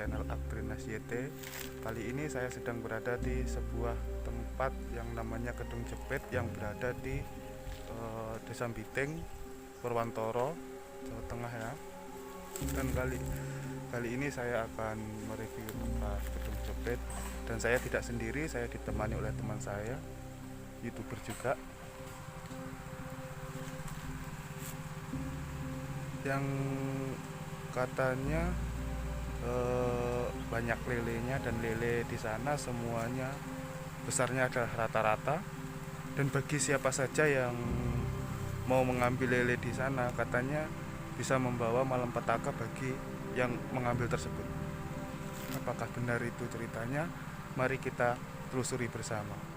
channel Aktrinas YT. Kali ini saya sedang berada di sebuah tempat yang namanya Kedung Jepit yang berada di Desa Biting, Purwantoro, Jawa Tengah ya. Dan kali ini saya akan mereview tempat Kedung Jepit, dan saya tidak sendiri, saya ditemani oleh teman saya, YouTuber juga, yang katanya banyak lelenya, dan lele di sana semuanya besarnya adalah rata-rata, dan bagi siapa saja yang mau mengambil lele di sana katanya bisa membawa malapetaka bagi yang mengambil tersebut. Apakah benar itu ceritanya? Mari kita telusuri bersama.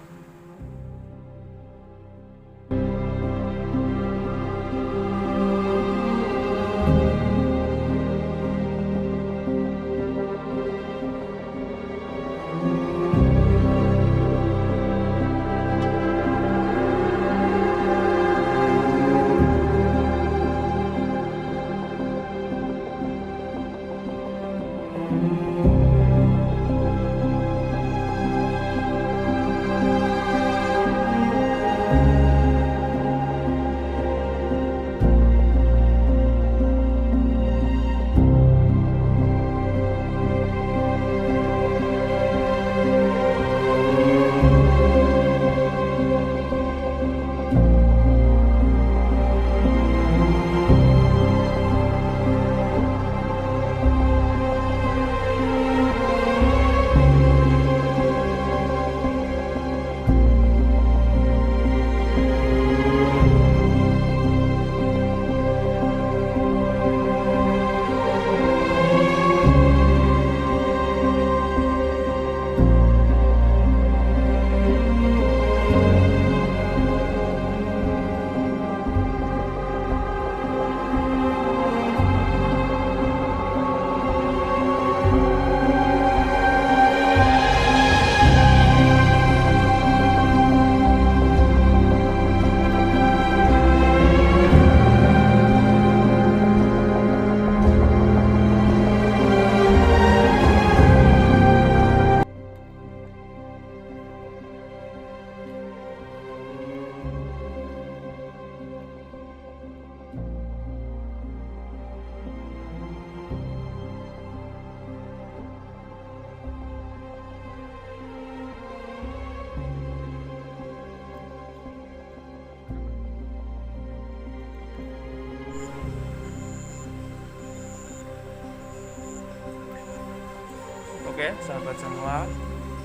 Oke, sahabat semua,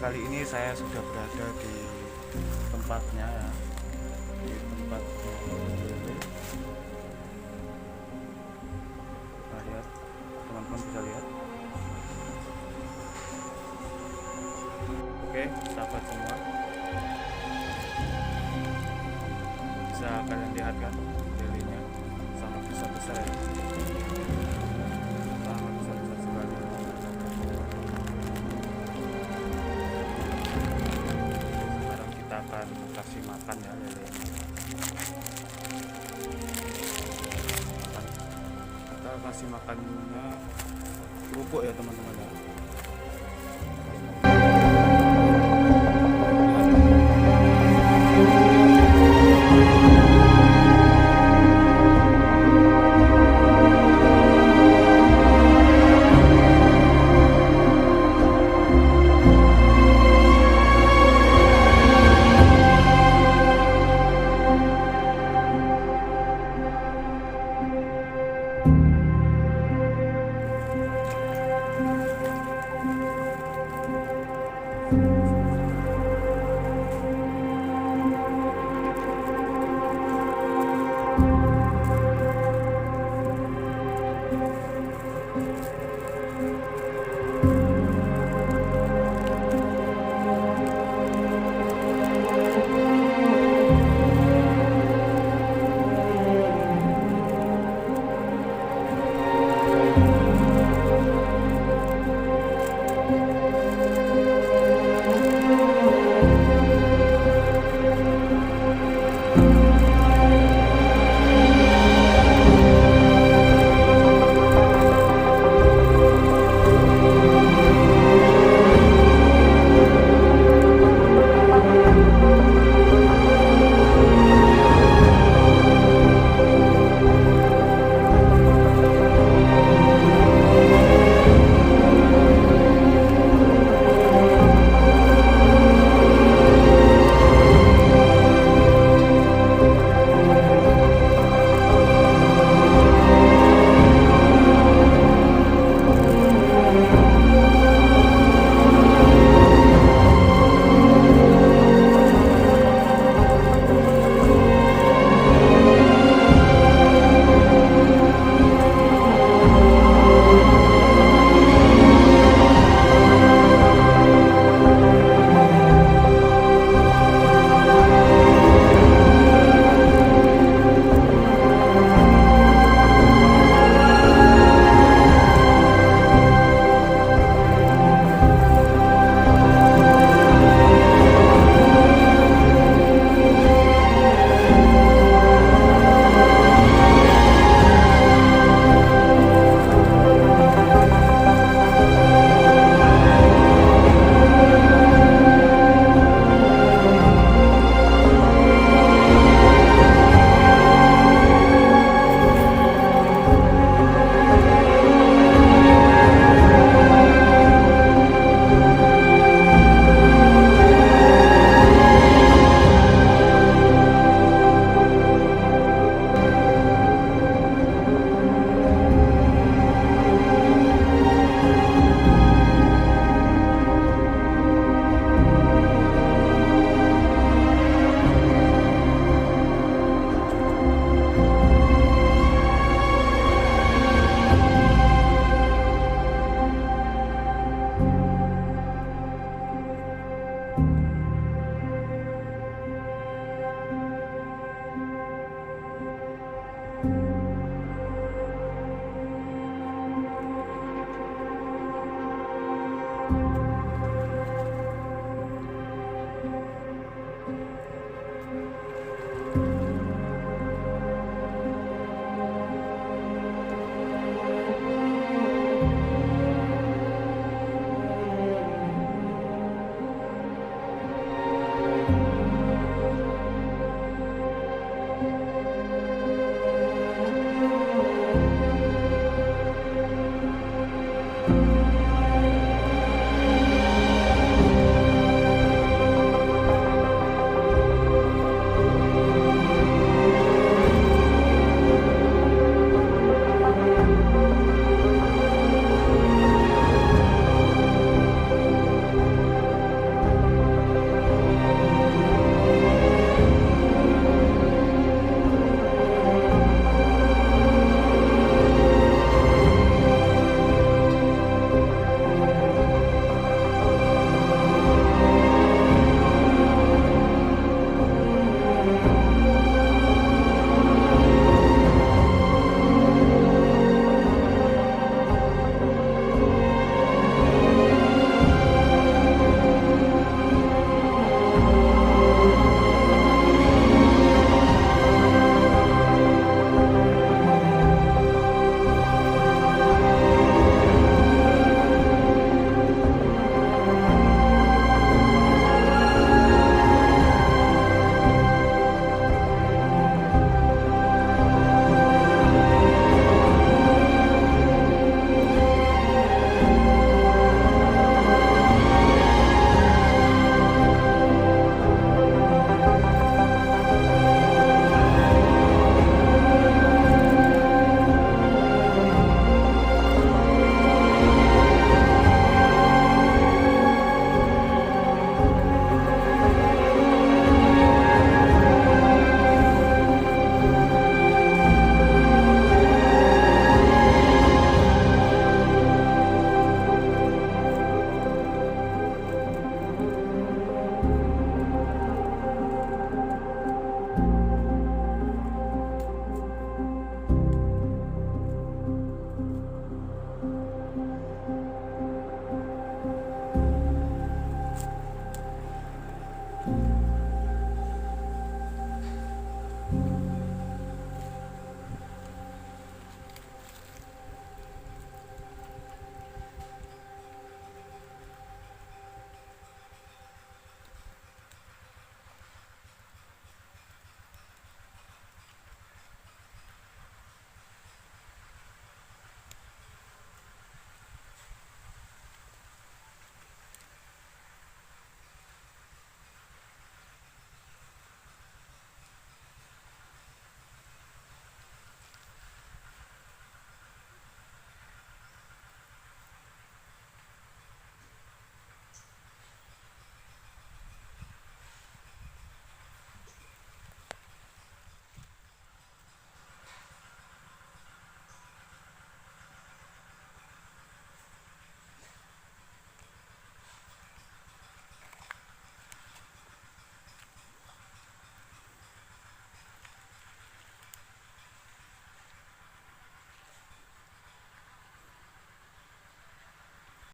kali ini saya sudah berada di tempatnya ya, di tempat lele. Nah, lihat, teman-teman bisa lihat. Oke, sahabat semua, bisa kalian lihat kan lelenya sangat besar-besar ya. Sangat besar-besar sekali. Akan kasih makan ya lele. Kita kasih makannya kerupuk ya teman-teman ya.